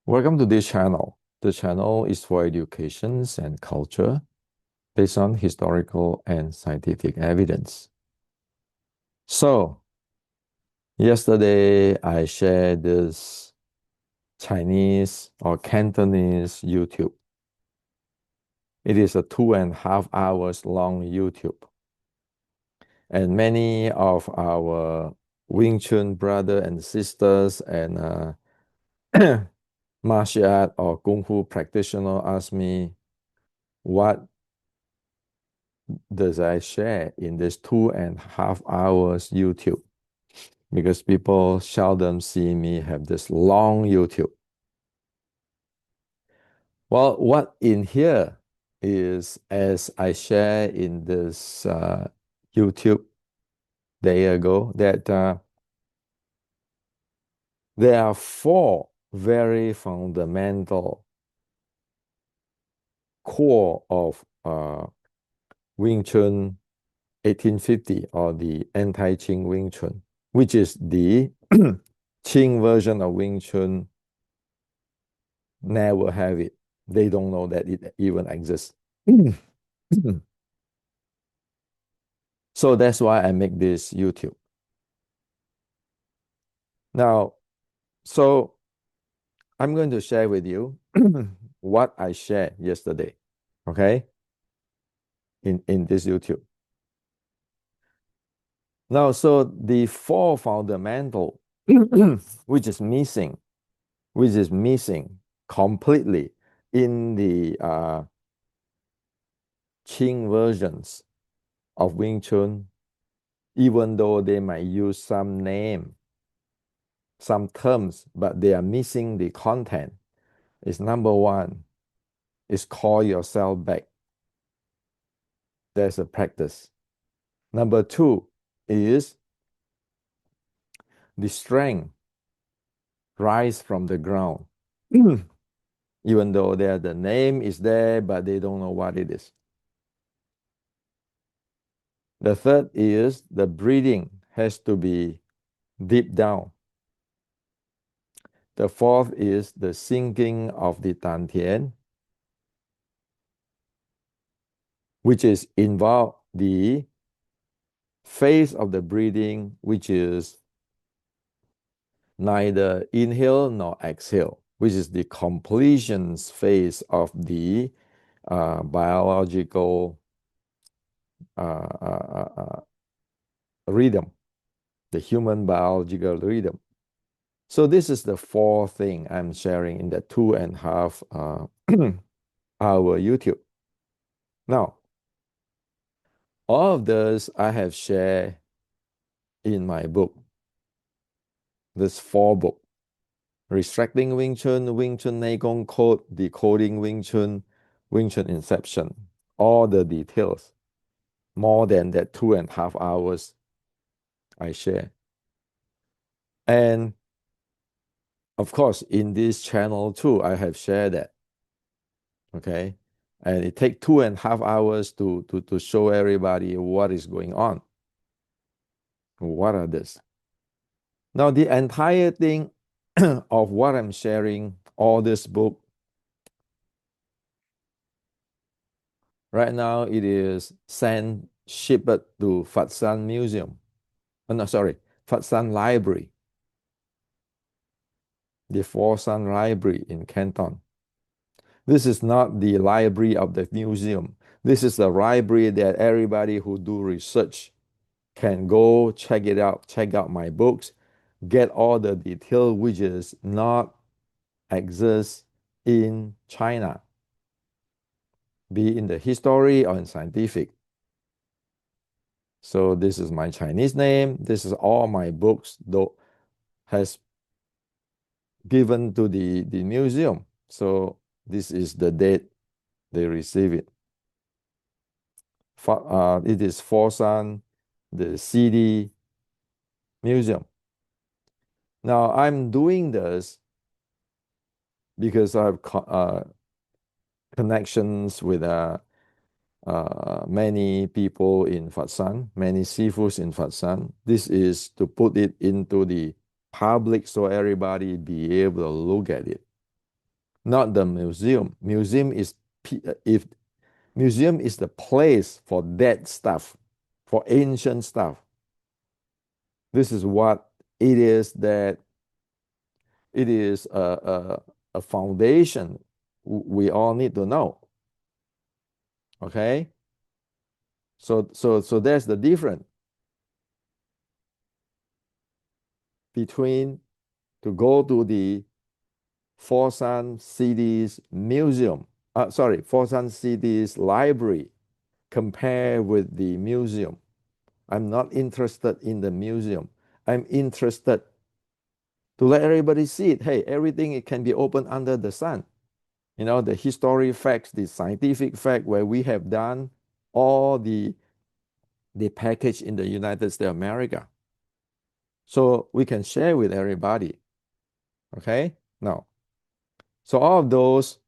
Welcome to this channel. The channel is for education and culture based on historical and scientific evidence. So, yesterday I shared this Chinese or Cantonese YouTube. It is a 2.5 hours long YouTube. And many of our Wing Chun brother and sisters and martial art or Kung Fu practitioner ask me, what does I share in this 2.5 hours YouTube? Because people seldom see me have this long YouTube. Well, what in here is, as I share in this YouTube day ago, that there are four very fundamental core of Wing Chun 1850 or the anti-Qing Wing Chun, which is the Qing version of Wing Chun. Never have it. They don't know that it even exists. So that's why I make this YouTube. Now, so I'm going to share with you what I shared yesterday, okay, in this YouTube. Now, so the four fundamental, which is missing completely in the Qing versions of Wing Chun, even though they might use some name, some terms, but they are missing the content, is number one, is call yourself back. There's a practice. Number two is the strength rise from the ground. Even though the name is there, but they don't know what it is. The third is the breathing has to be deep down. The fourth is the sinking of the dantian, which is involve the phase of the breathing, which is neither inhale nor exhale, which is the completion phase of the biological rhythm, the human biological rhythm. So this is the fourth thing I'm sharing in the 2.5 hour YouTube. Now, all of this I have shared in my book, this 4 book: Restricting Wing Chun, Wing Chun Neigong Code, Decoding Wing Chun Inception, all the details, more than that 2.5 hours I share. And of course, in this channel too, I have shared that. Okay. And it takes 2.5 hours to show everybody what is going on. What are this? Now, the entire thing of what I'm sharing, all this book, right now it is shipped to Fat San Museum. Oh, no, sorry, Fat San Library. The Fat San Library in Canton. This is not the library of the museum. This is the library that everybody who do research can go check it out, check out my books, get all the detail which is not exist in China, be in the history or in scientific. So this is my Chinese name. This is all my books, though, has given to the museum. So this is the date they receive it. It is Foshan, the CD museum. Now I'm doing this because I have connections with many people in Fat San, many seafoods in Fat San. This is to put it into the public so everybody be able to look at it. not the museum. If museum is the place for dead stuff, for ancient stuff. This is what it is, that it is a foundation we all need to know. Okay? So there's the difference between to go to the Foshan City's museum, Foshan City's library, compare with the museum. I'm not interested in the museum. I'm interested to let everybody see it. Hey, everything it can be open under the sun. You know, the history facts, the scientific fact, where we have done all the package in the United States of America. So we can share with everybody. Okay? Now, so all of those,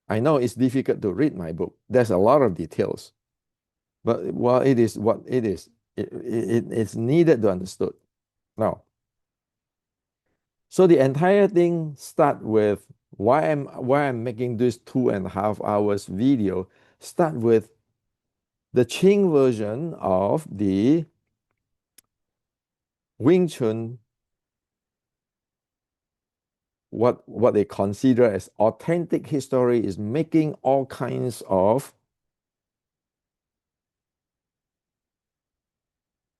I know it's difficult to read my book. There's a lot of details. But well, it is what it is. It's needed to understood. Now, so the entire thing start with why I'm making this 2.5 hours video. Start with the Qing version of the Wing Chun, what they consider as authentic history, is making all kinds of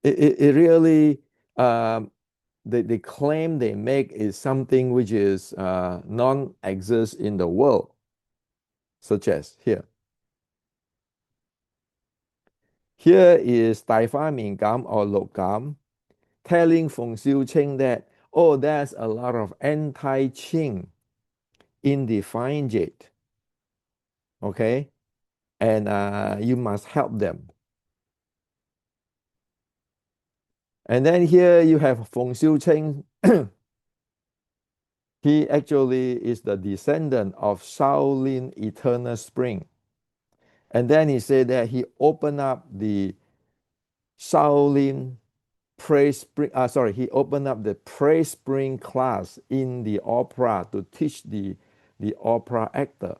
it really the claim they make is something which is non-exist in the world, such as here. Here is Tai Fa Min Gam or Lok Gam telling Feng Xiuqing that, oh, there's a lot of anti-Qing in the Fine Jade, okay? And you must help them. And then here you have Feng Xiuqing. He actually is the descendant of Shaolin Eternal Spring. And then he said that he opened up the Shaolin Praise Spring, he opened up the Praise Spring class in the opera to teach the opera actor.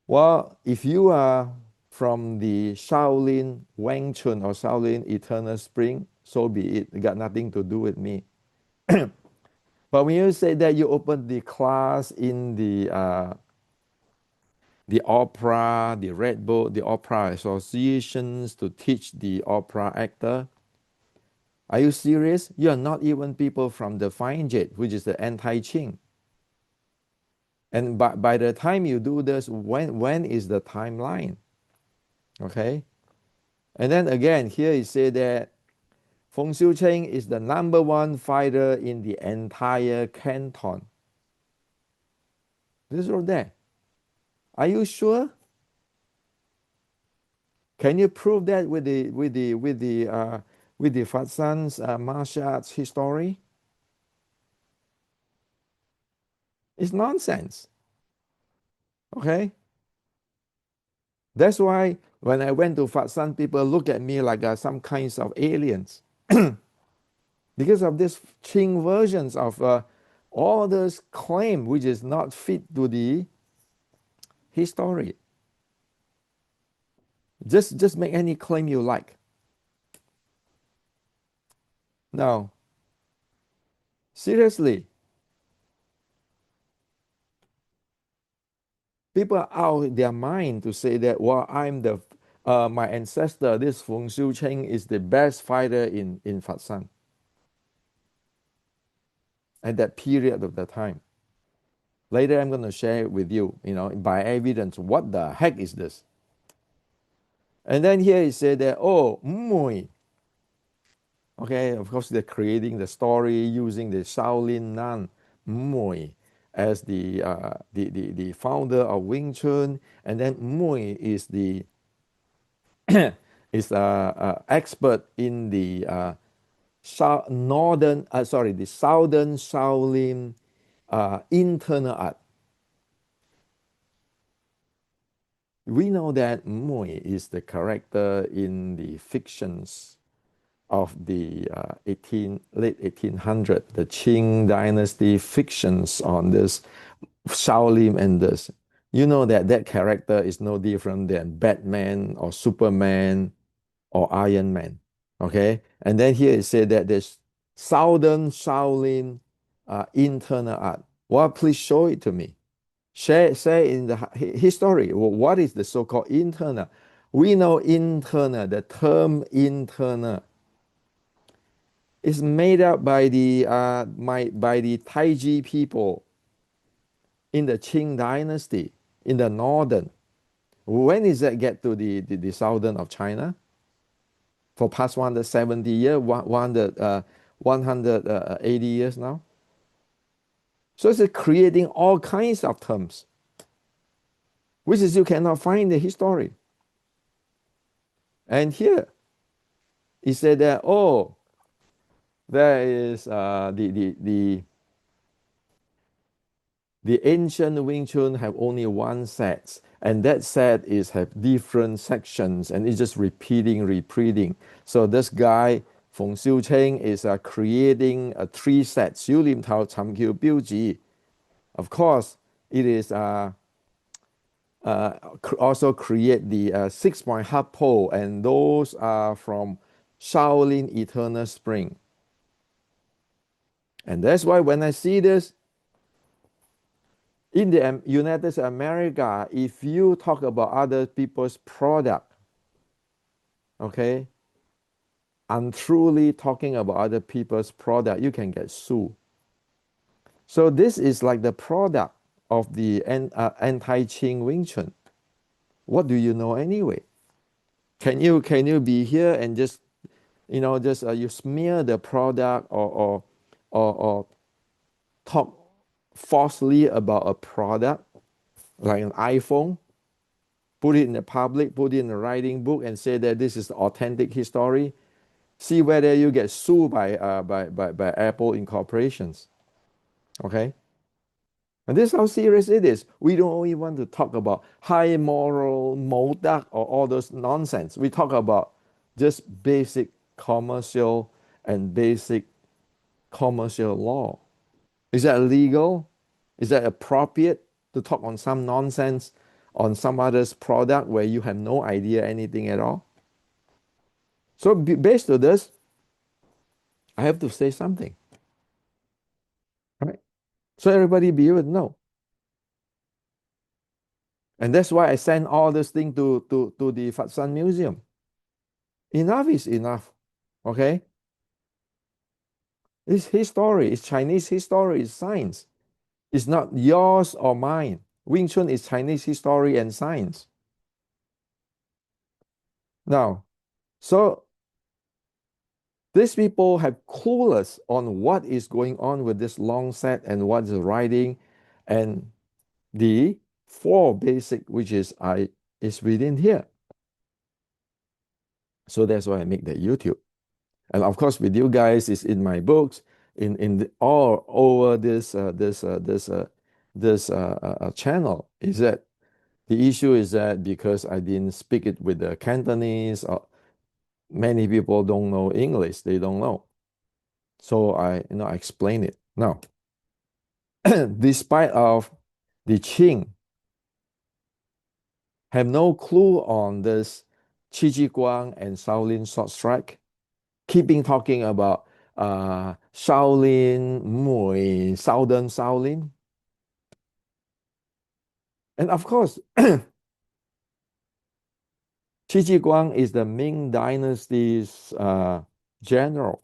Well, if you are from the Shaolin Wang Chun or Shaolin Eternal Spring, so be it. It got nothing to do with me. But when you say that you open the class in the opera, the Red Bull, the opera associations to teach the opera actor, are you serious? You are not even people from the Fine Jade, which is the anti-Qing. And by the time you do this, when is the timeline? Okay. And then again, here he said that Feng Xiuqing is the #1 fighter in the entire canton. This or that. Are you sure? Can you prove that with the Fatsan's martial arts history? It's nonsense. Okay. That's why when I went to Fatsan, people look at me like some kinds of aliens. Because of this Qing versions of all this claim which is not fit to the history. Just make any claim you like. Now, seriously, people are out their mind to say that, well, my ancestor, this Feng Xiuqing, is the best fighter in Fatsan at that period of the time. Later, I'm going to share it with you, by evidence. What the heck is this? And then here he said that, oh, Mui. Okay, of course, they're creating the story using the Shaolin nun, Mui, as the founder of Wing Chun. And then Mui is the is expert in the the southern Shaolin internal art. We know that Mui is the character in the fictions of the late 1800, the Qing dynasty fictions on this Shaolin and this. You know that that character is no different than Batman or Superman or Iron Man. Okay, and then here it said that there's Southern Shaolin internal art. Well, please show it to me. Say in the history, what is the so-called internal? We know internal, the term internal is made up by the by the Taiji people in the Qing dynasty in the northern. When does that get to the southern of China? For past 170 years, 180 years now. So it's creating all kinds of terms, which is you cannot find in the history. And here, he said that, oh, there is the ancient Wing Chun have only one set, and that set is have different sections, and it's just repeating. So this guy Feng Xiuqing is creating a three sets. 小念頭尋橋標誌. Of course, it is also create the 6-point hub pole, and those are from Shaolin Eternal Spring. And that's why when I see this, in the United States of America, if you talk about other people's product, okay, untruly talking about other people's product, you can get sued. So this is like the product of the anti-Qing Wing Chun. What do you know anyway? Can you be here and just you smear the product or talk falsely about a product like an iPhone, put it in the public, put it in a writing book, and say that this is authentic history. See whether you get sued by Apple incorporations. Okay, and this is how serious it is. We don't only want to talk about high moral, modak, or all those nonsense. We talk about just basic commercial and basic commercial law. Is that legal? Is that appropriate to talk on some nonsense on some other's product where you have no idea anything at all? So based on this, I have to say something, right? So everybody be able to know. And that's why I send all this thing to the Fat Sun Museum. Enough is enough, okay? It's history, it's Chinese history, it's science. It's not yours or mine. Wing Chun is Chinese history and science. Now, so these people have clueless on what is going on with this long set and what is writing, and the four basic, which is within here. So that's why I make the YouTube. And of course, with you guys, is in my books, all over this channel. Is that the issue? Is that because I didn't speak it with the Cantonese, or many people don't know English, they don't know. So I explain it now. Despite of the Qing have no clue on this Qi Ji Guang and Shaolin short strike, keeping talking about Shaolin, Mui, Southern Shaolin. And of course, Qi Ji Guang is the Ming Dynasty's general.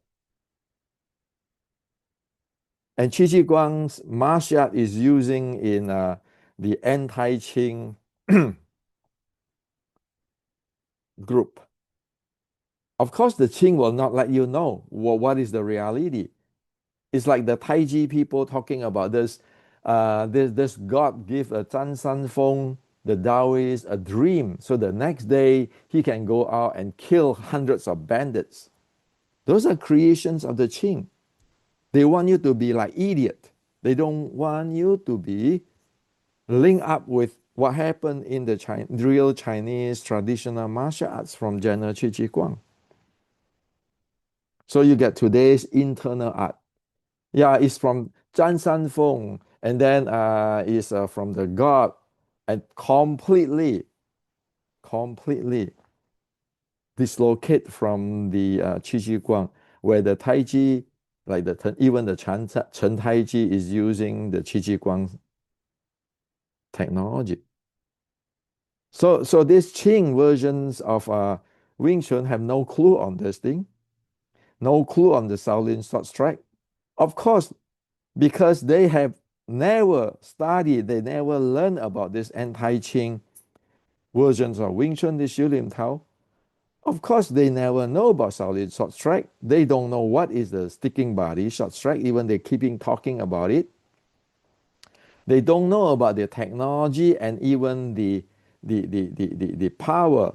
And Qi Ji Guang's martial art is using in the anti-Qing group. Of course, the Qing will not let you know what is the reality. It's like the Taiji people talking about this. This God give a Zhan San Feng, the Taoist, a dream. So the next day he can go out and kill hundreds of bandits. Those are creations of the Qing. They want you to be like idiot. They don't want you to be linked up with what happened in the real Chinese traditional martial arts from General Qi Ji Guang. So you get today's internal art. Yeah, it's from Zhang Sanfeng, and then is from the god, and completely dislocate from the Qi Ji Guang, where the Tai Chi, like even the Chen Tai Chi is using the Qi Ji Guang technology. So these Qing versions of Wing Chun have no clue on this thing, no clue on the Shaolin short strike. Of course, because they have never studied, they never learned about this anti-Qing versions of Wing Chun, the Xiu Lim Tao. Of course, they never know about Shaolin short strike. They don't know what is the sticking body short strike, even they keeping talking about it. They don't know about the technology and even the power.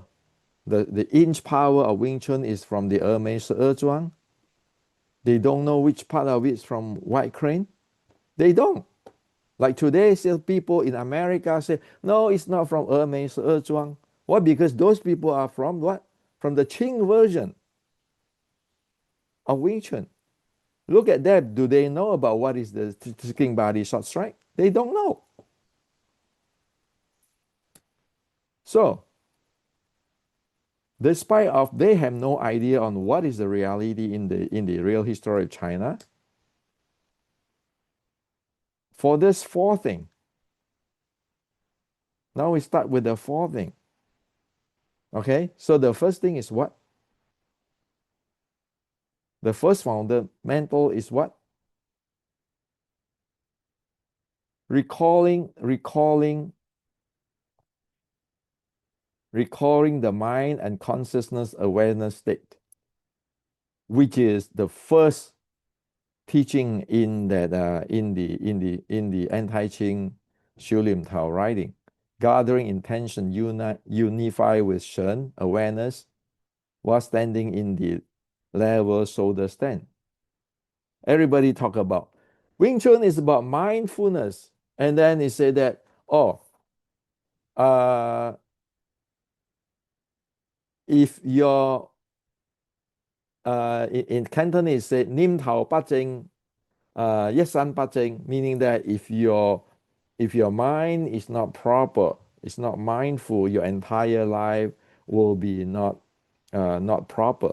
The inch power of Wing Chun is from the Mei Zhuang. They don't know which part of it is from White Crane. They don't. Like today, still people in America say, no, it's not from Mei Zhuang. Why? Because those people are from what? From the Qing version of Wing Chun. Look at that. Do they know about what is the sticking body short strike? They don't know. So, despite of they have no idea on what is the reality in the real history of China, for this fourth thing, now we start with the fourth thing. Okay, so the first thing is what? The first fundamental is what? Recalling the mind and consciousness awareness state, which is the first teaching in that in the anti-Qing Xiu Lim Tao writing. Gathering intention unify with Shen awareness while standing in the level shoulder stand. Everybody talk about Wing Chun is about mindfulness, and then he said that uh, if your in Cantonese say Nim Tao Ba Jing, Yes San Ba Jing, meaning that if your mind is not proper, it's not mindful, your entire life will be not proper.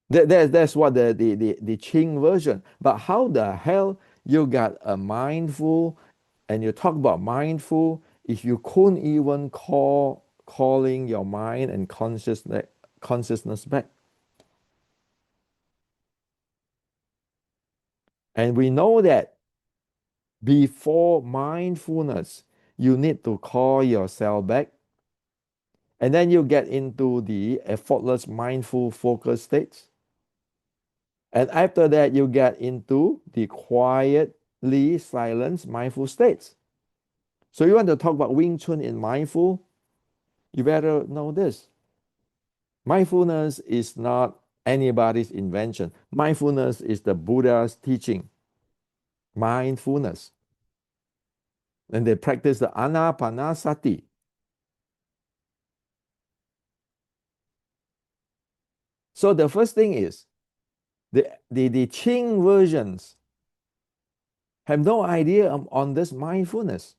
That's what the Qing version. But how the hell you got a mindful and you talk about mindful if you couldn't even calling your mind and consciousness back? And we know that before mindfulness, you need to call yourself back. And then you get into the effortless mindful focus states. And after that, you get into the quietly silent mindful states. So you want to talk about Wing Chun in mindful, you better know this. Mindfulness is not anybody's invention. Mindfulness is the Buddha's teaching. Mindfulness. And they practice the anapanasati. So the first thing is the Qing versions have no idea on this mindfulness,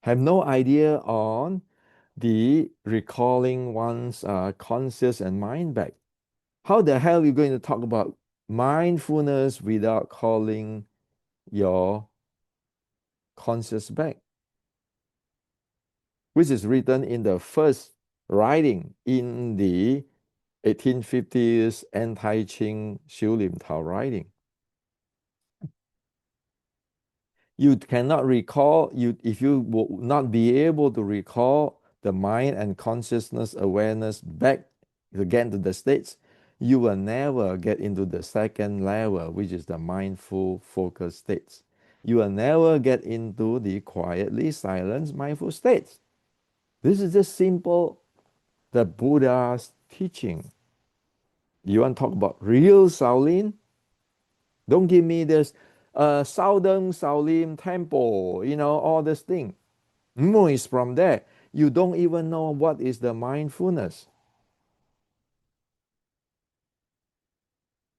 have no idea on the recalling one's conscious and mind back. How the hell are you going to talk about mindfulness without calling your conscious back? Which is written in the first writing in the 1850s anti-Qing Xiu Lim Tao writing. You cannot recall, if you will not be able to recall the mind and consciousness awareness back to get into the states, you will never get into the second level, which is the mindful focus states. You will never get into the quietly silent mindful states. This is just simple, the Buddha's teaching. You want to talk about real Shaolin? Don't give me this Southern Shaolin Temple, all this thing. Mu is from there. you don't even know what is the mindfulness.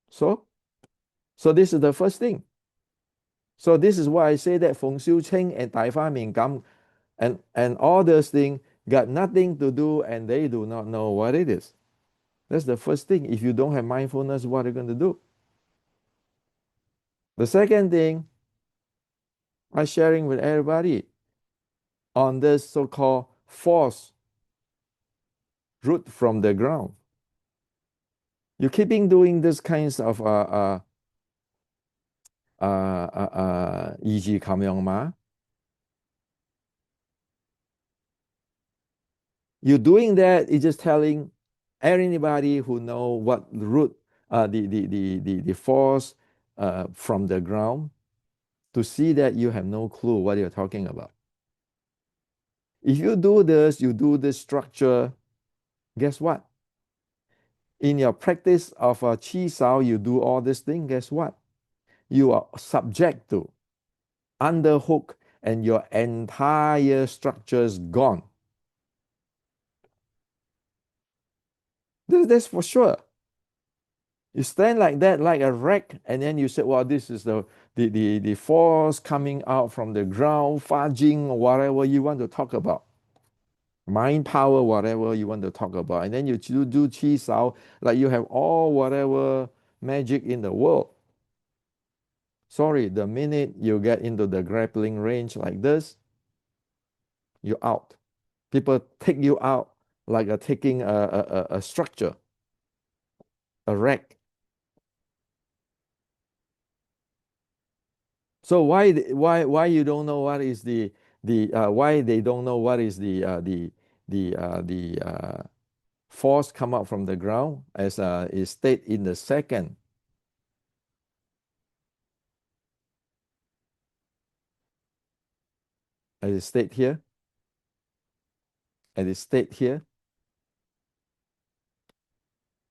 So, so this is the first thing. So this is why I say that Feng Xiu Qing and Tai Fa Ming Gam and all those things got nothing to do and they do not know what it is. That's the first thing. If you don't have mindfulness, what are you going to do? The second thing I'm sharing with everybody on this so-called force root from the ground. You keeping doing this kinds of 意志冚用嘛? You're doing that, it's just telling anybody who know what root, the force from the ground, to see that you have no clue what you're talking about. If you do this, you do this structure, guess what? In your practice of Qi Sao, you do all this thing, guess what? You are subject to underhook and your entire structure is gone. That's for sure. You stand like that, like a wreck, and then you say, well, this is the force coming out from the ground, fudging, or whatever you want to talk about. Mind power, whatever you want to talk about. And then you do Qi Sao, like you have all whatever magic in the world. Sorry, the minute you get into the grappling range like this, you're out. People take you out like taking a structure, a wreck. So why you don't know what is the why they don't know what is the force come up from the ground as is stated in the second. As it state here. As it state here.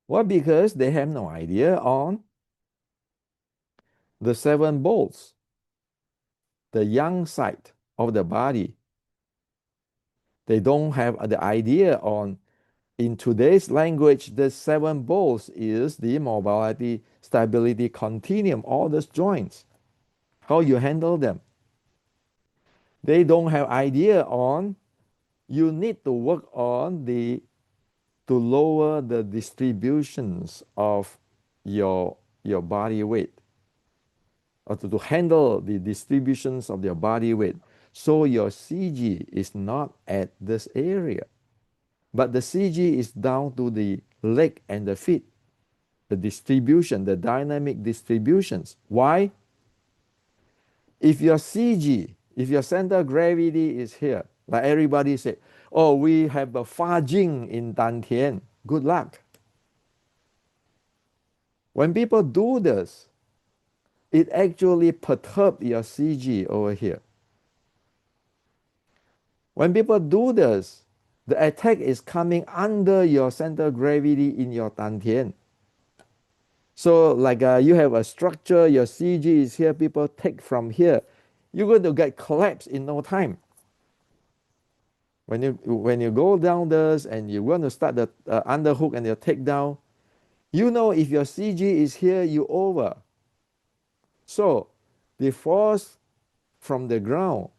Well, because they have no idea on the seven bolts, the yang side of the body. They don't have the idea on, in today's language, the seven bolts is the mobility, stability, continuum, all those joints, how you handle them. They don't have idea on, you need to work on to lower the distributions of your body weight, or to handle the distributions of your body weight. So your CG is not at this area, but the CG is down to the leg and the feet, the distribution, the dynamic distributions. Why? If your CG, if your center of gravity is here, like everybody say, oh, we have a Fa Jing in Dantian, good luck. When people do this, it actually perturbs your CG over here. When people do this, the attack is coming under your center of gravity in your Dantian. So like you have a structure, your CG is here, people take from here. You're going to get collapsed in no time. When you go down this and you want to start the underhook and your takedown, you know if your CG is here, you over. So the force from the ground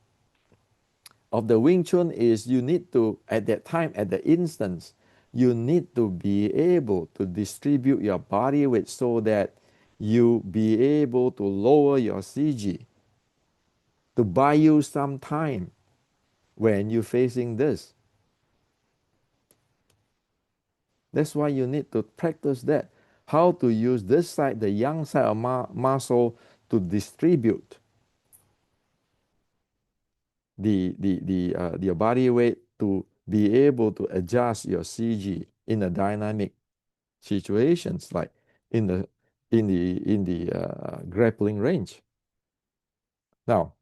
of the Wing Chun is you need to, at that time, at the instance, you need to be able to distribute your body weight so that you be able to lower your CG, to buy you some time when you're facing this. That's why you need to practice that. How to use this side, the yang side of muscle, to distribute your body weight, to be able to adjust your CG in a dynamic situations, like in the grappling range. Now,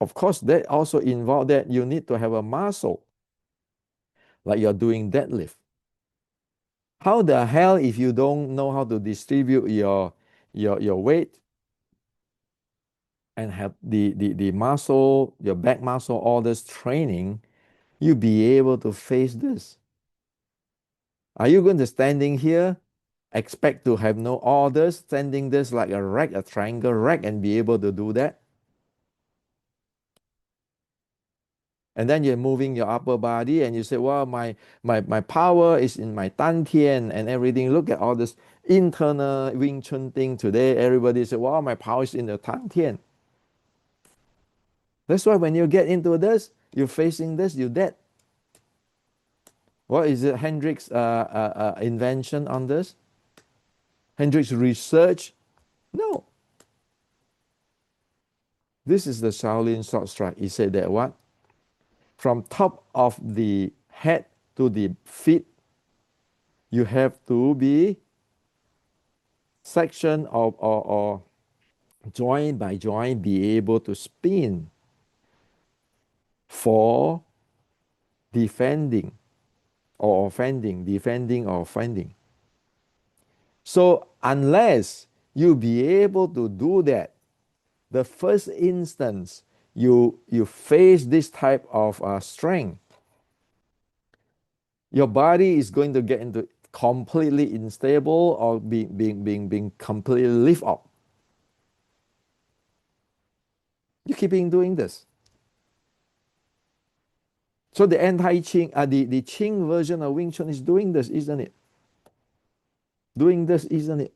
of course, that also involves that you need to have a muscle, like you're doing deadlift. How the hell, if you don't know how to distribute your weight and have the muscle, your back muscle, all this training, you be able to face this? Are you going to standing here, expect to have no orders, standing this like a rack, a triangle rack, and be able to do that? And then you're moving your upper body and you say, well, my power is in my dantian and everything. Look at all this internal Wing Chun thing today. Everybody say, well, my power is in the dantian. That's why when you get into this, you're facing this, you're dead. What is it? Hendrix' invention on this? Hendrix' research? No. This is the Shaolin sword strike. He said that what? From top of the head to the feet, you have to be section of or joint by joint be able to spin for defending defending or offending. So unless you be able to do that, the first instance you face this type of strength, your body is going to get into completely unstable or being completely lift up. You keeping doing this. So the anti-Qing, the Qing version of Wing Chun is doing this, isn't it? Doing this, isn't it?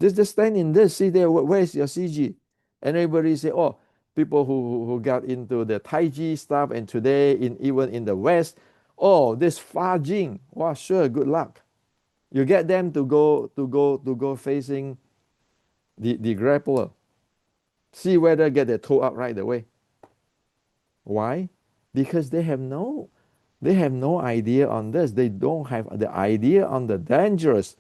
Just stand in this, see there, where's your CG? And everybody say, oh, people who got into the Tai Chi stuff and today even in the West, oh, this Fa Jing, well, sure, good luck. You get them to go facing the grappler. See whether get their toe up right away. Why? Because they have no idea on this. They don't have the idea on the dangerous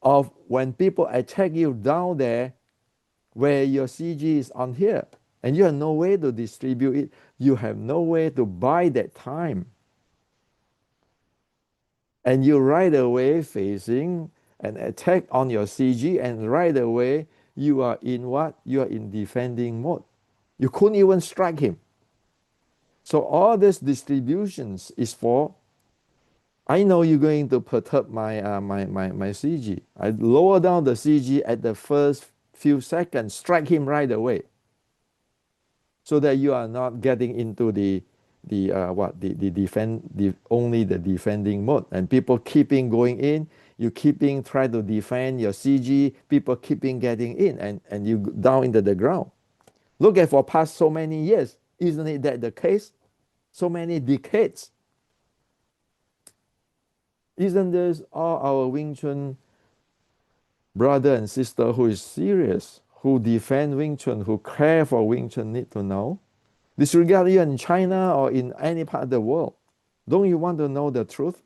of when people attack you down there where your CG is on here and you have no way to distribute it. You have no way to buy that time. And you right away facing an attack on your CG and right away you are in what? You are in defending mode. You couldn't even strike him. So all these distributions is for, I know you're going to perturb my CG. I lower down the CG at the first few seconds, strike him right away, so that you are not getting into the defend the only the defending mode, and people keeping going in. You keeping try to defend your CG. People keeping getting in, and you down into the ground. Look at for past so many years, isn't it that the case? So many decades. Isn't this all our Wing Chun brother and sister who is serious, who defend Wing Chun, who care for Wing Chun need to know? Disregard you in China or in any part of the world. Don't you want to know the truth?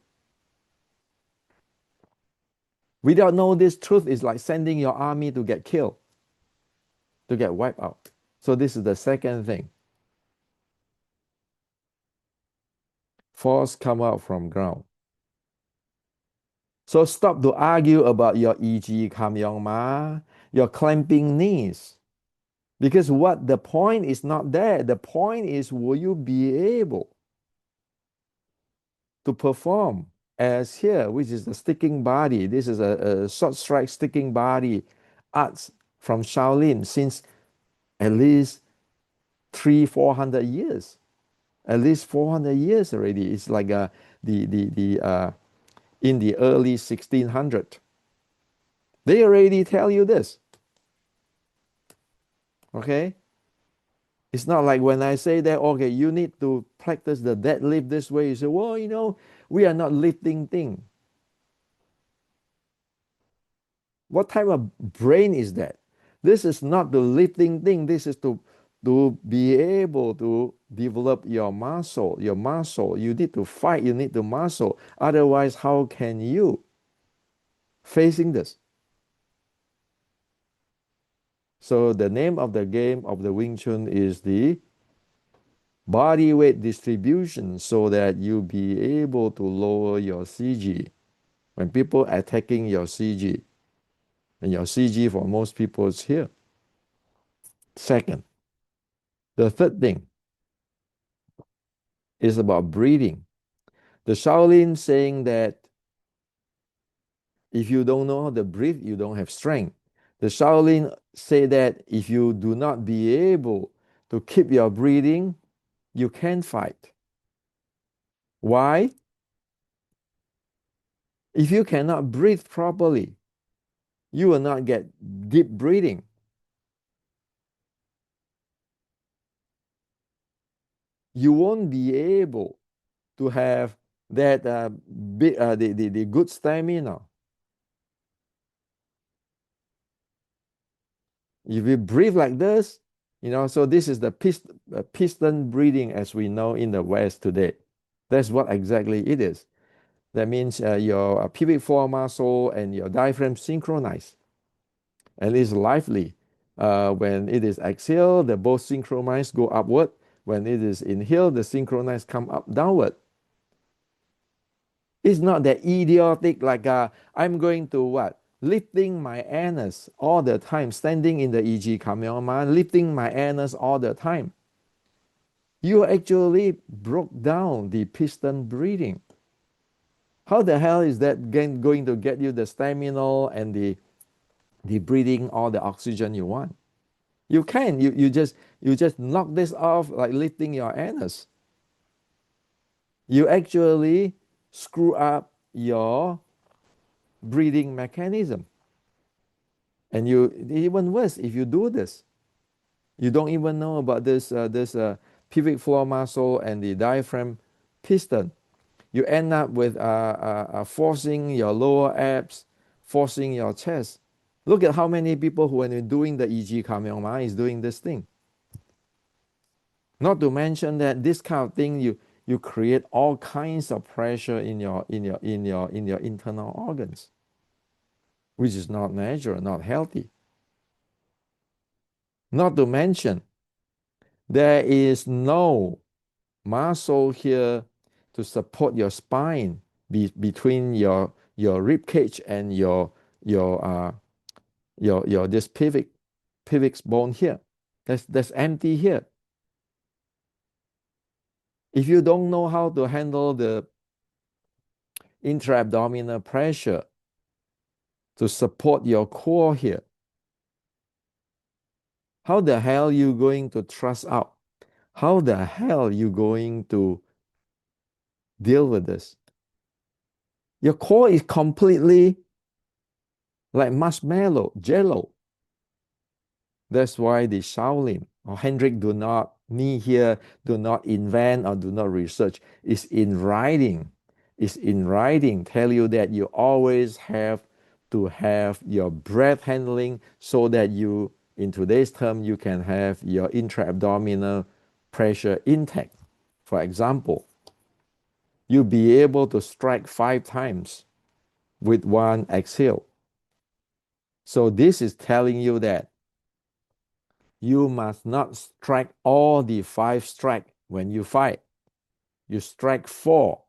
Without know this truth is like sending your army to get killed, to get wiped out. So this is the second thing. Force come out from ground. So stop to argue about your E.G. Kam Yong Ma, your clamping knees. Because what the point is not there. The point is, will you be able to perform as here, which is the sticking body? This is a short strike sticking body arts from Shaolin since at least 300-400 years. At least 400 years already. It's like in the early 1600s. They already tell you this. Okay? It's not like when I say that, okay, you need to practice the deadlift this way. You say, well, we are not lifting thing. What type of brain is that? This is not the lifting thing. This is to be able to develop your muscle. Your muscle, you need to fight. You need to muscle. Otherwise, how can you facing this? So the name of the game of the Wing Chun is the body weight distribution, so that you be able to lower your CG. When people attacking your CG, and your CG for most people is here. Second, the third thing, It's about breathing. The Shaolin saying that if you don't know how to breathe, you don't have strength. The Shaolin say that if you do not be able to keep your breathing, you can't fight. Why? If you cannot breathe properly, you will not get deep breathing. You won't be able to have that the good stamina. If you breathe like this, so this is the piston breathing as we know in the West today. That's what exactly it is. That means your pubic floor muscle and your diaphragm synchronize and it's lively. When it is exhale, the both synchronize go upward. When it is inhale, the synchronize come up downward. It's not that idiotic like I'm going to what? Lifting my anus all the time, standing in the EG Kamehameha, lifting my anus all the time. You actually broke down the piston breathing. How the hell is that going to get you the stamina and the breathing all the oxygen you want? You can. You just knock this off like lifting your anus. You actually screw up your breathing mechanism. And you even worse if you do this. You don't even know about this pubic floor muscle and the diaphragm piston. You end up with forcing your lower abs, forcing your chest. Look at how many people who, when you're doing the EG Kamehameha, is doing this thing. Not to mention that this kind of thing you create all kinds of pressure in your internal organs, which is not natural, not healthy. Not to mention there is no muscle here to support your spine between your rib cage and your this pelvic bone here. That's empty here. If you don't know how to handle the intra-abdominal pressure to support your core here, how the hell you going to thrust out? How the hell you going to deal with this? Your core is completely like marshmallow, jello. That's why the Shaolin or Hendrik do not need here, do not invent or do not research. It's in writing. It's in writing. Tell you that you always have to have your breath handling so that you, in today's term, you can have your intra-abdominal pressure intact. For example, you'll be able to strike 5 times with one exhale. So this is telling you that you must not strike all the 5 strike when you fight. You strike 4.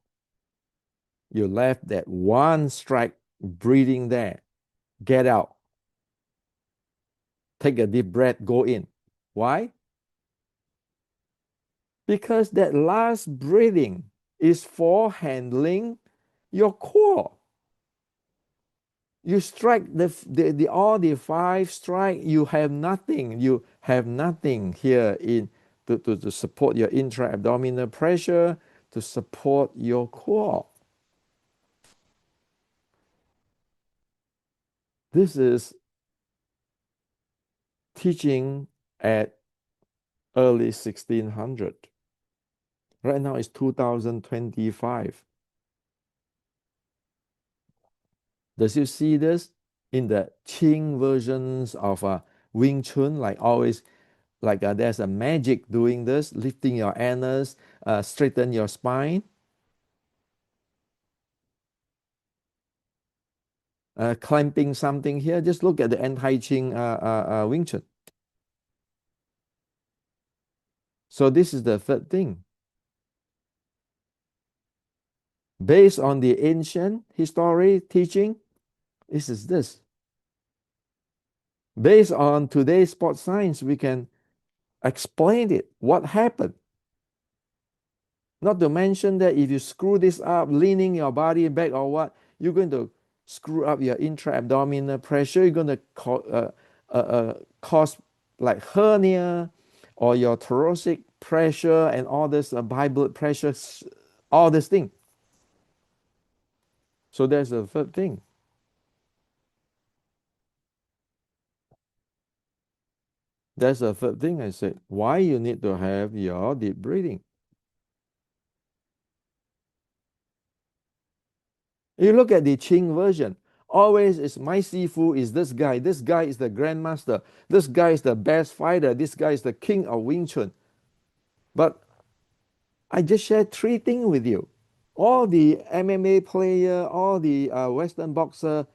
You left that one strike breathing there. Get out. Take a deep breath, go in. Why? Because that last breathing is for handling your core. You strike the all the 5 strike, you have nothing. You have nothing here to support your intra-abdominal pressure, to support your core. This is teaching at early 1600. Right now it's 2025. Does you see this in the Qing versions of Wing Chun? Like always, like there's a magic doing this, lifting your anus, straighten your spine, clamping something here. Just look at the anti-Qing Wing Chun. So this is the third thing. Based on the ancient history teaching, this is this. Based on today's sports science, we can explain it. What happened? Not to mention that if you screw this up, leaning your body back or what, you're going to screw up your intra-abdominal pressure. You're going to cause like hernia or your thoracic pressure and all this high blood pressure, all this thing. So that's the third thing. That's the third thing I said. Why you need to have your deep breathing. You look at the Qing version. Always is my Sifu is this guy. This guy is the grandmaster. This guy is the best fighter. This guy is the king of Wing Chun. But I just shared three things with you. All the MMA player, all the Western boxer,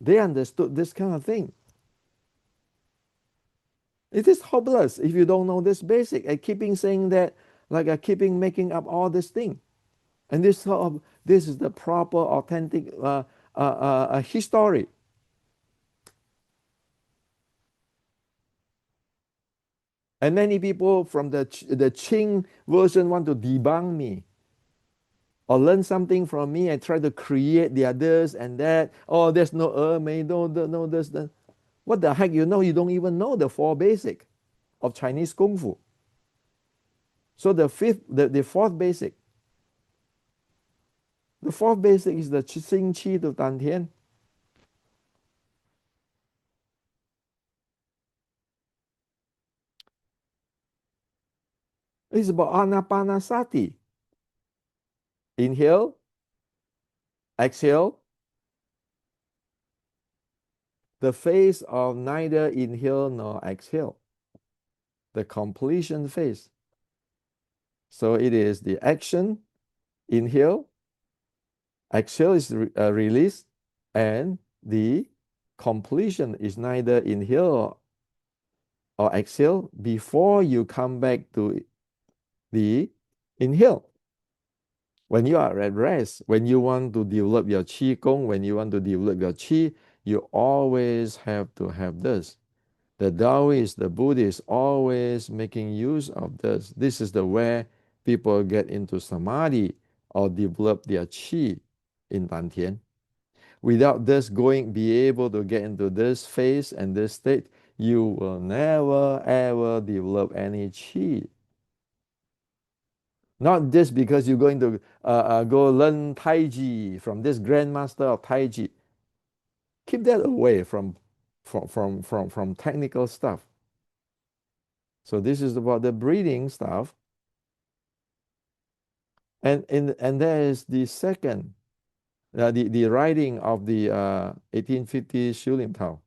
they understood this kind of thing. It is hopeless if you don't know this basic. I keeping saying that, like I keeping making up all this thing. And this is the proper, authentic history. And many people from the Qing version want to debunk me or learn something from me and try to create the others and that. Oh, there's no may no this. What the heck you know? You don't even know the four basic of Chinese Kung Fu. So the fourth basic. The fourth basic is the Xing Qi to Dan Tian. It's about anapanasati. Inhale, exhale. The phase of neither inhale nor exhale. The completion phase. So it is the action, inhale, exhale is release, and the completion is neither inhale or exhale before you come back to the inhale. When you are at rest, when you want to develop your Qi Gong, when you want to develop your Qi, you always have to have this. The Taoists, the Buddhists, always making use of this. This is the way people get into samadhi or develop their Qi in Dantian. Without this be able to get into this phase and this state, you will never ever develop any Qi. Not just because you're going to go learn Tai Chi from this grandmaster of Tai Chi. Keep that away from technical stuff. So this is about the breathing stuff. And there is the second, the writing of the 1850 Shulin Tao.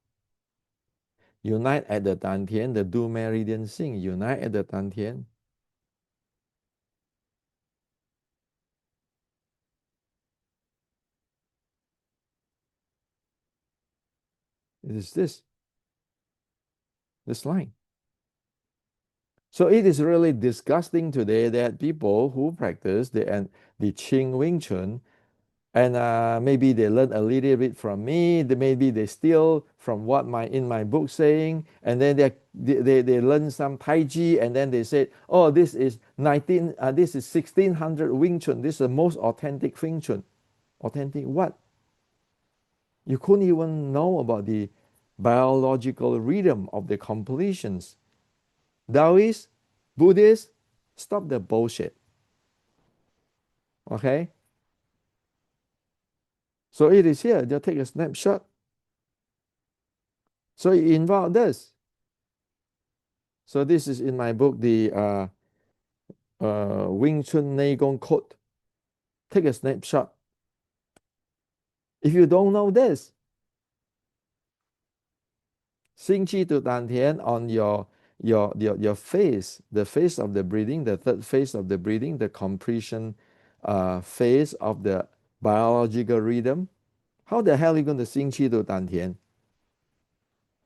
Unite at the Dantian, the Du Meridian Sing. Unite at the Dantian. It is this line. So it is really disgusting today that people who practice the Qing Wing Chun and maybe they learn a little bit from me, maybe they steal from what in my book saying, and then they learn some Tai Chi, and then they say, oh, this is 1600 Wing Chun, this is the most authentic Wing Chun. Authentic what? You couldn't even know about the biological rhythm of the completions. Taoists, Buddhists, stop the bullshit. Okay? So it is here. They'll take a snapshot. So it involves this. So this is in my book, the Wing Chun Nei Gong Code. Take a snapshot. If you don't know this, Xing Qi to Dan Tian on your face, the phase of the breathing, the third phase of the breathing, the completion phase of the biological rhythm. How the hell are you going to Xing Qi to Dan Tian?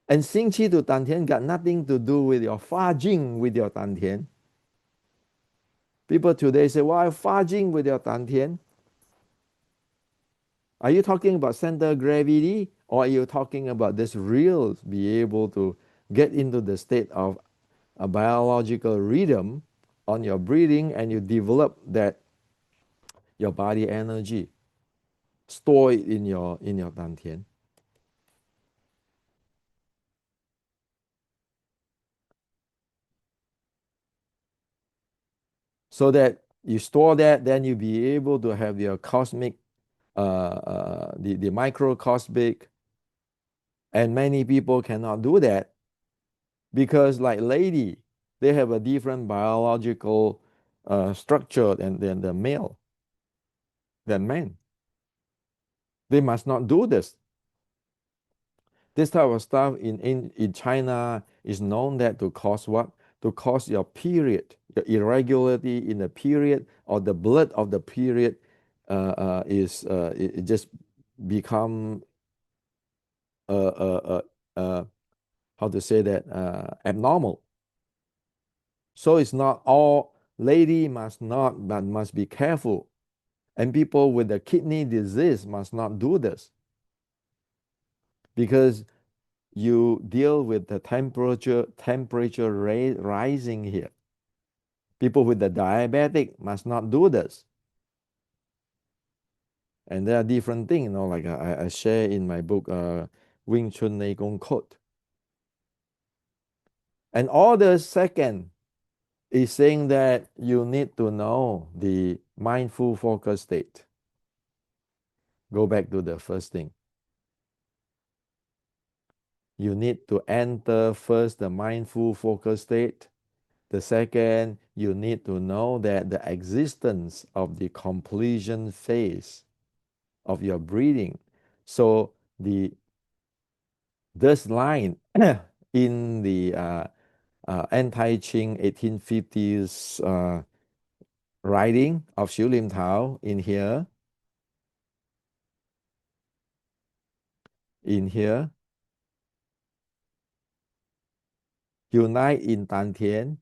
And Xing Qi to Dan Tian got nothing to do with your Fa Jing with your Dan Tian. People today say, why Fa Jing with your Dan Tian? Are you talking about center gravity, or are you talking about this real be able to get into the state of a biological rhythm on your breathing and you develop that your body energy, store it in your dantian. So that you store that, then you'll be able to have your cosmic, the microcosmic, and many people cannot do that because, like lady, they have a different biological structure than the male, than men. They must not do this. This type of stuff in China is known that to cause what? To cause your period, your irregularity in the period or the blood of the period it just become uh, how to say that abnormal. So it's not all lady must not, but must be careful. And people with the kidney disease must not do this because you deal with the temperature rising here. People with the diabetic must not do this. And there are different things, like I share in my book, Wing Chun Nei Gong Code. And all the second is saying that you need to know the mindful focus state. Go back to the first thing. You need to enter first the mindful focus state. The second, you need to know that the existence of the completion phase of your breathing. So this line in the anti-Qing 1850s writing of Xiu Lim Tao in here, unite in Dantian.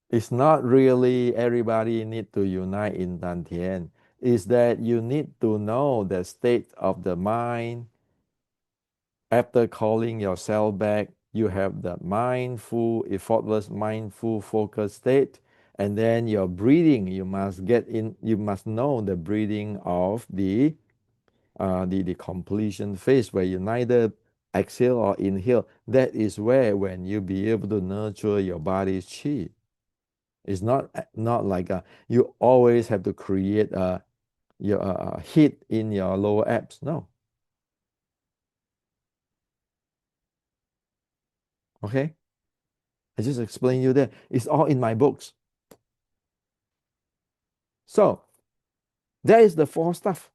It's not really everybody need to unite in Dantian. It's that you need to know the state of the mind. After calling yourself back, you have the mindful, effortless, mindful focus state. And then your breathing, you must you must know the breathing of the completion phase where you neither exhale or inhale. That is where when you be able to nurture your body's chi. It's not like you always have to create your heat in your lower abs. No. Okay. I just explained you that. It's all in my books. So that is the four stuff.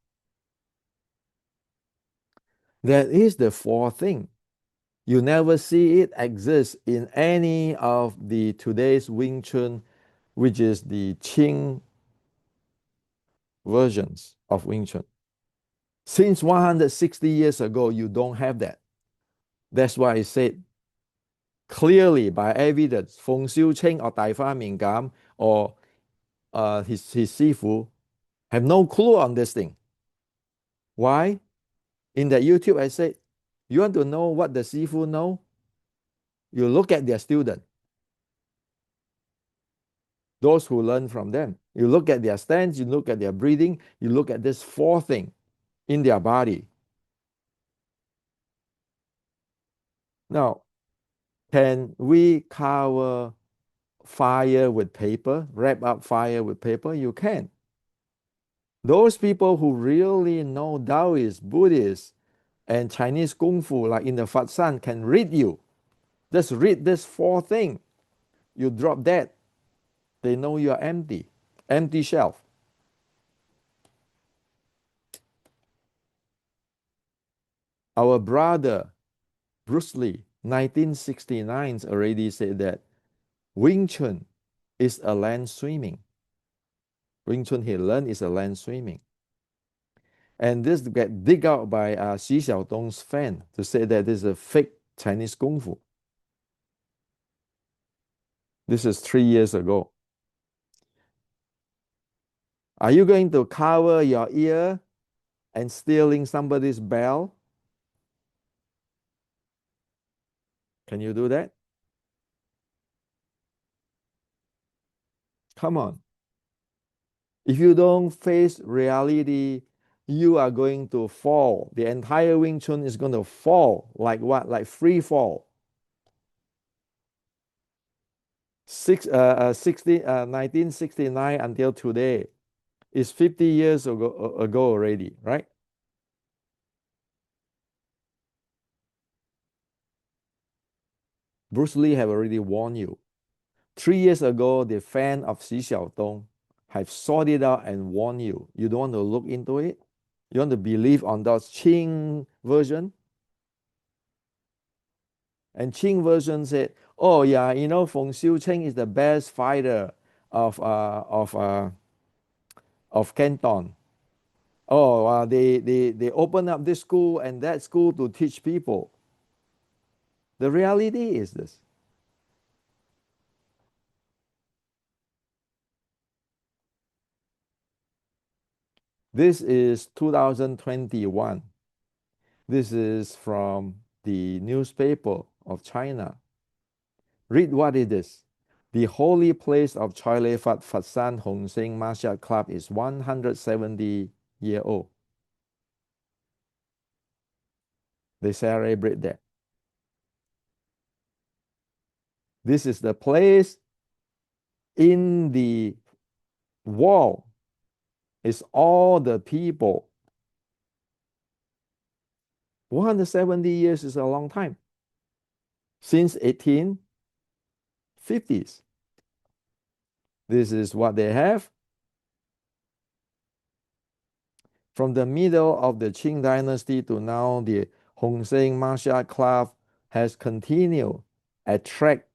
That is the four thing. You never see it exist in any of the today's Wing Chun, which is the Qing versions of Wing Chun. Since 160 years ago, you don't have that. That's why I said clearly by evidence, Feng Xiuqing or Dai Fa Mingam or his Sifu have no clue on this thing. Why? In the YouTube, I said, you want to know what the Sifu know? You look at their student, those who learn from them. You look at their stance, you look at their breathing, you look at this four thing in their body. Now, can we cover fire with paper, wrap up fire with paper? You can. Those people who really know Taoist, Buddhist, and Chinese Kung Fu, like in the Fat San, can read you. Just read this four thing. You drop that, they know you're empty, empty shelf. Our brother Bruce Lee, 1969, already said that Wing Chun is a land swimming. Wing Chun he learned is a land swimming. And this get dig out by Xi Xiaodong's fan to say that this is a fake Chinese Kung Fu. This is 3 years ago. Are you going to cover your ear and stealing somebody's bell? Can you do that? Come on. If you don't face reality, you are going to fall. The entire Wing Chun is going to fall. Like what? Like free fall. 1969 until today is 50 years ago already, right? Bruce Lee have already warned you. 3 years ago, the fan of Xi Xiaodong have sought it out and warned you. You don't want to look into it? You want to believe on that Qing version? And Qing version said, "Oh yeah, Feng Xiucheng is the best fighter of uh, of uh, of Canton. Oh, they open up this school and that school to teach people." The reality is this. This is 2021. This is from the newspaper of China. Read what it is. The holy place of Choi Lei Fat Fat San Hong Seng Martial Club is 170-year old. They celebrate that. This is the place in the wall. It's all the people. 170 years is a long time. Since 1850s. This is what they have. From the middle of the Qing dynasty to now, the Hong Seng Martial Club has continued, attract,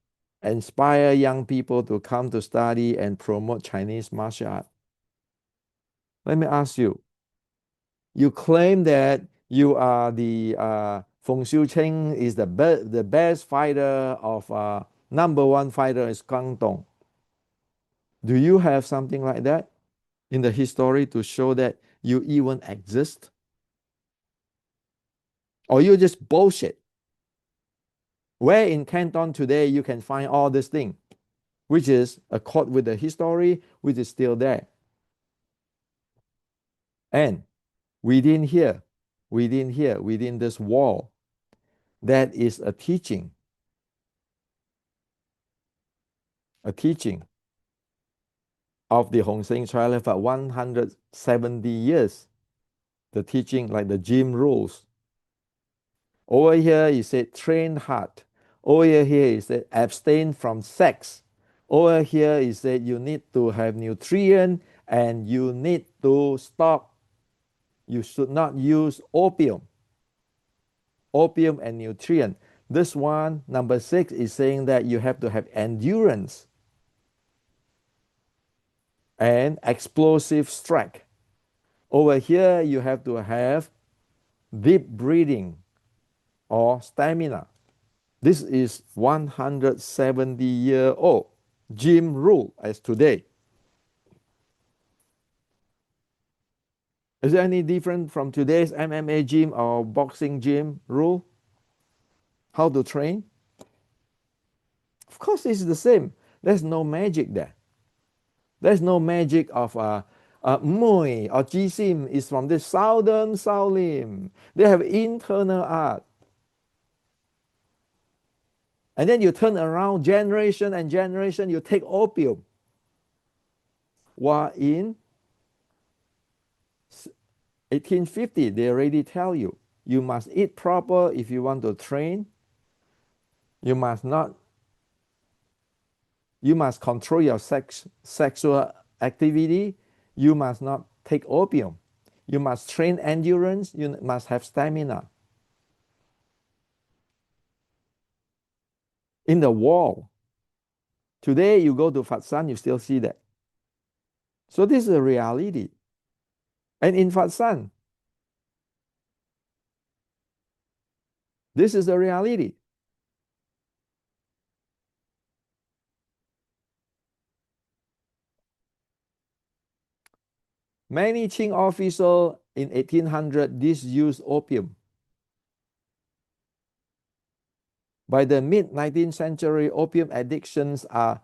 inspire young people to come to study and promote Chinese martial art. Let me ask you, you claim that you are the Feng Xiucheng is the best fighter of number one fighter is Guangdong. Do you have something like that in the history to show that you even exist? Or you just bullshit? Where in Canton today you can find all this thing, which is accord with the history, which is still there. And within here, within this wall, that is a teaching of the Hong Seng China for 170 years. The teaching like the gym rules. Over here, he said train hard. Over here, he said abstain from sex. Over here, he said you need to have nutrition and you need to stop. You should not use opium. Opium and nutrient. This one, number 6, is saying that you have to have endurance and explosive strike. Over here, you have to have deep breathing or stamina. This is 170-year-old gym rule as today. Is there any different from today's MMA gym or boxing gym rule? How to train? Of course, it's the same. There's no magic there. There's no magic of Mui or Jisim is from the Southern Shaolin. They have internal art. And then you turn around generation and generation, you take opium. While in 1850, they already tell you, you must eat proper if you want to train. You must control your sexual activity. You must not take opium. You must train endurance. You must have stamina. In the wall. Today, you go to Fat San, you still see that. So this is a reality. And in Fat San, this is the reality. Many Qing officials in 1800 disused opium. By the mid-19th century, opium addictions are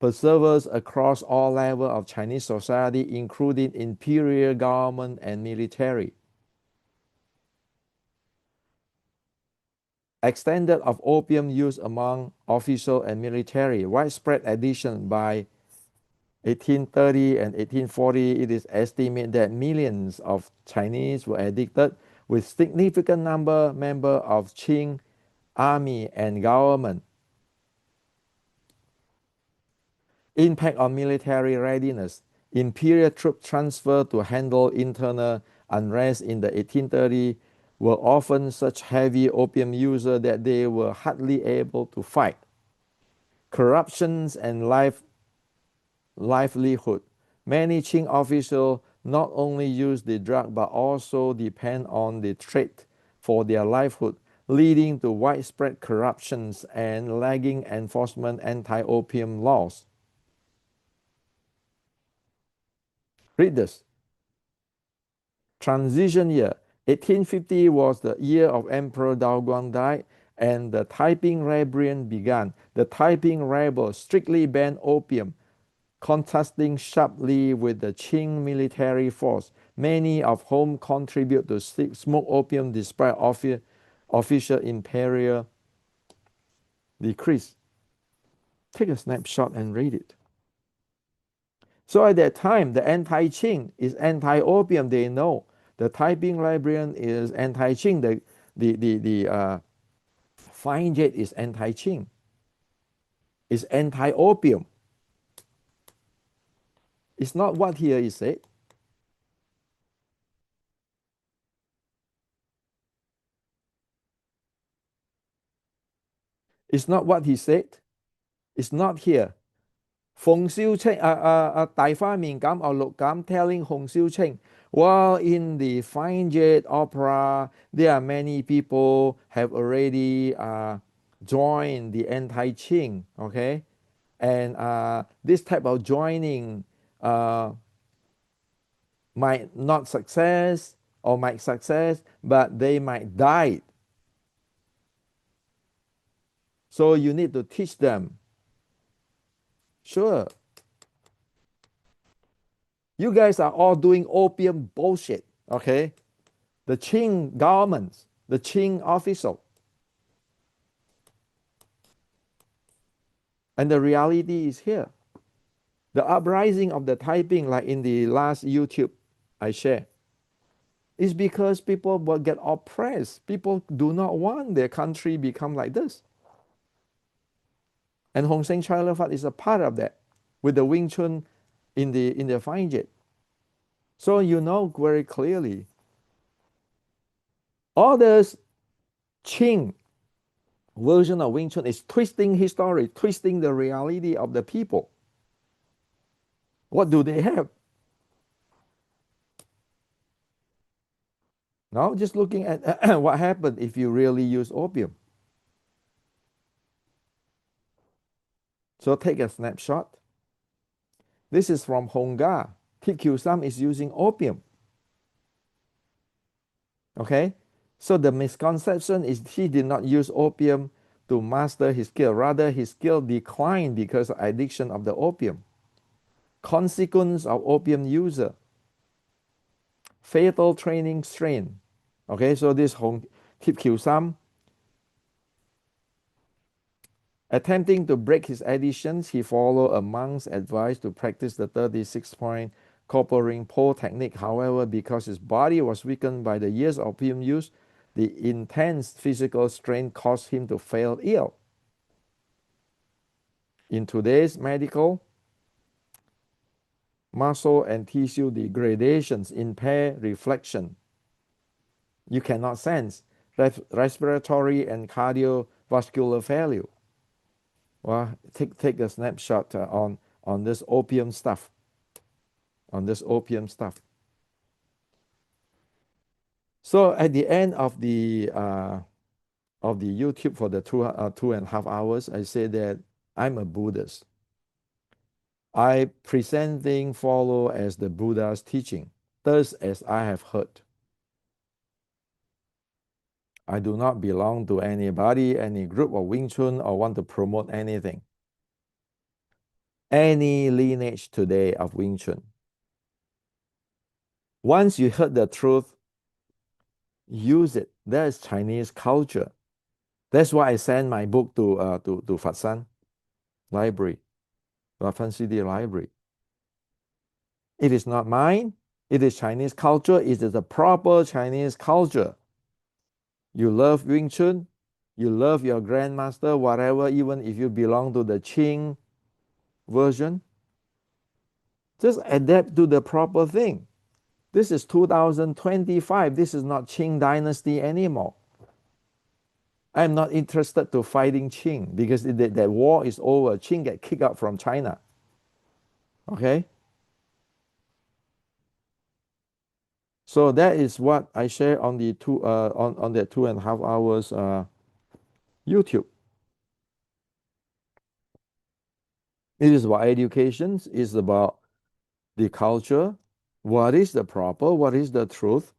perseveres across all levels of Chinese society, including imperial government and military. Extended of opium use among official and military, widespread addiction by 1830 and 1840, it is estimated that millions of Chinese were addicted, with significant member of Qing army and government. Impact on military readiness. Imperial troop transfer to handle internal unrest in the 1830s were often such heavy opium users that they were hardly able to fight. Corruptions and livelihood. Many Qing officials not only use the drug but also depend on the trade for their livelihood, leading to widespread corruptions and lagging enforcement anti-opium laws. Read this. Transition year. 1850 was the year of Emperor Daoguang died and the Taiping Rebellion began. The Taiping rebels strictly banned opium, contrasting sharply with the Qing military force. Many of whom contribute to smoke opium despite official imperial decrees. Take a snapshot and read it. So at that time, the anti-Qing is anti-opium. They know the Taiping Rebellion is anti-Qing. The Fine Jet is anti-Qing. It's anti-opium. It's not what here is said. It's not what he said. It's not here. 馮少清大花面感牛六感 telling 洪少清, while in the Fine Jet opera, there are many people have already joined the anti-Qing, okay? And this type of joining might not success or might success, but they might die. So you need to teach them. Sure. You guys are all doing opium bullshit, okay? The Qing government, the Qing official. And the reality is here. The uprising of the Taiping, like in the last YouTube I share, is because people will get oppressed. People do not want their country become like this. And Hong Seng Chai is a part of that, with the Wing Chun in the Fine Jet. So you know very clearly, all this Qing version of Wing Chun is twisting history, twisting the reality of the people. What do they have? Now, just looking at what happened if you really use opium. So take a snapshot. This is from Hongga. TQ Sam is using opium. Okay? So the misconception is he did not use opium to master his skill. Rather, his skill declined because of addiction of the opium. Consequence of opium user. Fatal training strain. Okay, so this TQ Sam, attempting to break his addictions, he followed a monk's advice to practice the 36-point copper ring pole technique. However, because his body was weakened by the years of opium use, the intense physical strain caused him to fall ill. In today's medical, muscle and tissue degradations impair reflection. You cannot sense respiratory and cardiovascular failure. Well, take a snapshot on this opium stuff. On this opium stuff. So at the end of the YouTube for the 2.5 hours, I say that I'm a Buddhist. I presenting follow as the Buddha's teaching, thus as I have heard. I do not belong to anybody, any group or Wing Chun, or want to promote anything. any lineage today of Wing Chun. Once you heard the truth, use it. That is Chinese culture. That's why I sent my book to Fat San Library, Fan City Library. It is not mine. It is Chinese culture. It is a proper Chinese culture. You love Wing Chun. You love your grandmaster, whatever, even if you belong to the Qing version. Just adapt to the proper thing. This is 2025. This is not Qing dynasty anymore. I'm not interested to fighting Qing because that war is over. Qing get kicked out from China. Okay? So that is what I share on the on that 2.5 hours YouTube. It is about education. It's about the culture. What is the proper? What is the truth?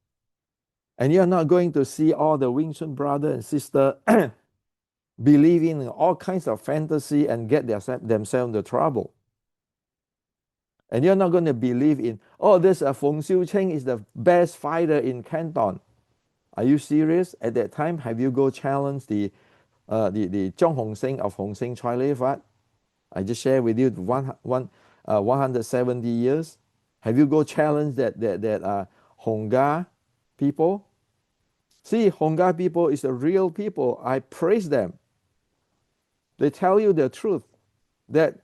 And you're not going to see all the Wing Chun brother and sister believing in all kinds of fantasy and get themselves into trouble. And you're not going to believe in, oh, this Feng Xiucheng is the best fighter in Canton. Are you serious? At that time, have you go challenge the Zhong Hongsing of Hongsing Choi Lei Fat? I just share with you 170 years. Have you go challenge that Hongga people? See, Hongga people is a real people. I praise them. They tell you the truth that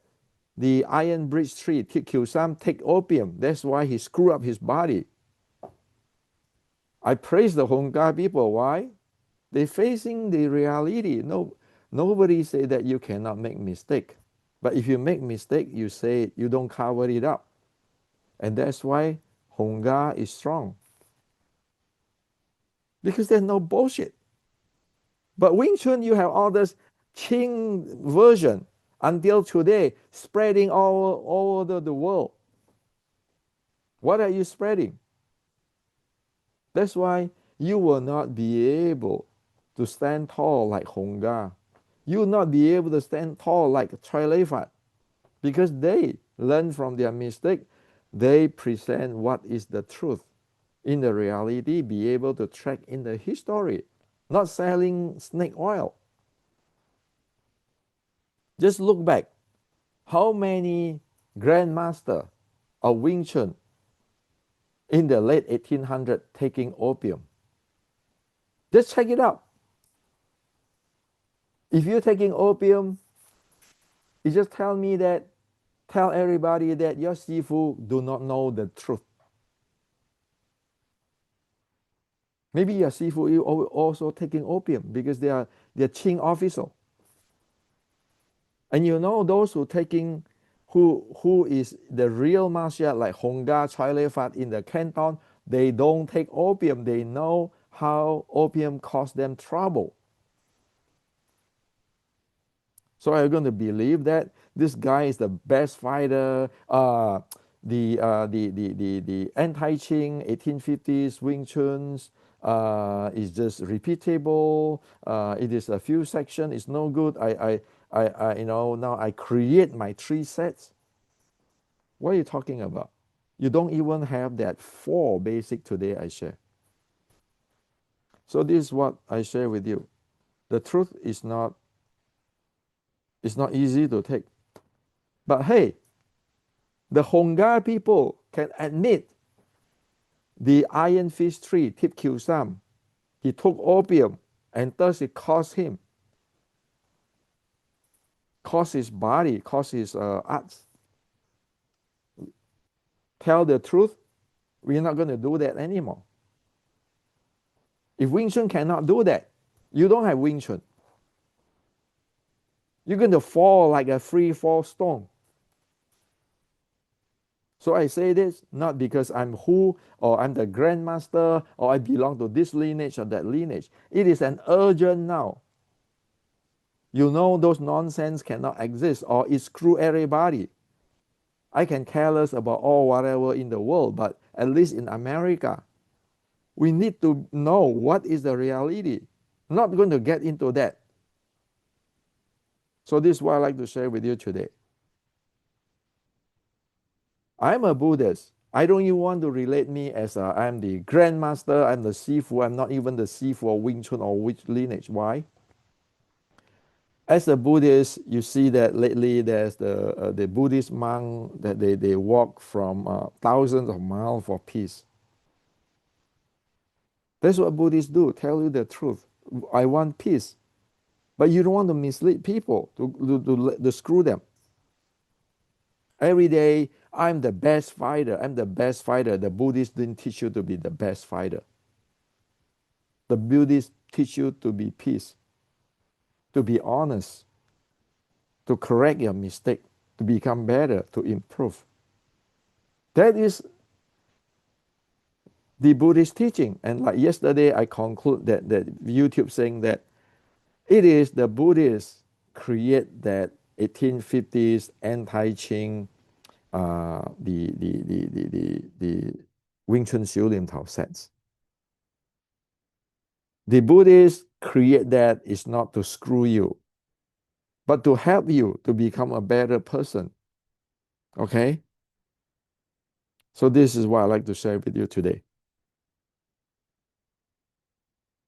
the Iron Bridge tree, Kikusam, take opium. That's why he screwed up his body. I praise the Hongga people. Why? They're facing the reality. No, nobody say that you cannot make mistake. But if you make mistake, you say you don't cover it up. And that's why Hongga is strong. Because there's no bullshit. But Wing Chun, you have all this Qing version until today, spreading all over the world. What are you spreading? That's why you will not be able to stand tall like Hongga. You will not be able to stand tall like Choi Lei Fat because they learn from their mistake. They present what is the truth. In the reality, be able to track in the history, not selling snake oil. Just look back. How many grandmaster of Wing Chun in the late 1800s taking opium? Just check it out. If you're taking opium, you just tell everybody that your Sifu do not know the truth. Maybe your Sifu is also taking opium because they're Qing official. And you know those who is the real martial like Hongga, Choi Lei Fat in the Canton, they don't take opium. They know how opium caused them trouble. So are you going to believe that this guy is the best fighter? The anti-Qing 1850s Wing Chun's is just repeatable. It is a few sections. It's no good. Now I create my 3 sets. What are you talking about? You don't even have that 4 basic today I share. So this is what I share with you. The truth is not easy to take. But hey, the Hongga people can admit the iron fish tree, Tip Kyusam, he took opium and thus it cost his body, cost his arts. Tell the truth, we're not going to do that anymore. If Wing Chun cannot do that, you don't have Wing Chun. You're going to fall like a free fall stone. So I say this not because I'm who or I'm the grandmaster or I belong to this lineage or that lineage. It is an urgent now. You know those nonsense cannot exist or it screw everybody. I can care less about all whatever in the world, but at least in America, we need to know what is the reality. I'm not going to get into that. So this is what I'd like to share with you today. I'm a Buddhist. I don't even want to relate me as I'm the grandmaster, I'm the Sifu, I'm not even the Sifu of Wing Chun or which lineage. Why? As a Buddhist, you see that lately there's the Buddhist monk that they walk from thousands of miles for peace. That's what Buddhists do, tell you the truth. I want peace. But you don't want to mislead people, to screw them. Every day, I'm the best fighter. I'm the best fighter. The Buddhists didn't teach you to be the best fighter. The Buddhists teach you to be peace, to be honest, to correct your mistake, to become better, to improve. That is the Buddhist teaching. And like yesterday, I conclude that YouTube saying that it is the Buddhists create that 1850s anti-Qing, the Wing Chun Xiu Lim Tao sets. The Buddhists create that is not to screw you, but to help you to become a better person. Okay? So this is what I'd like to share with you today.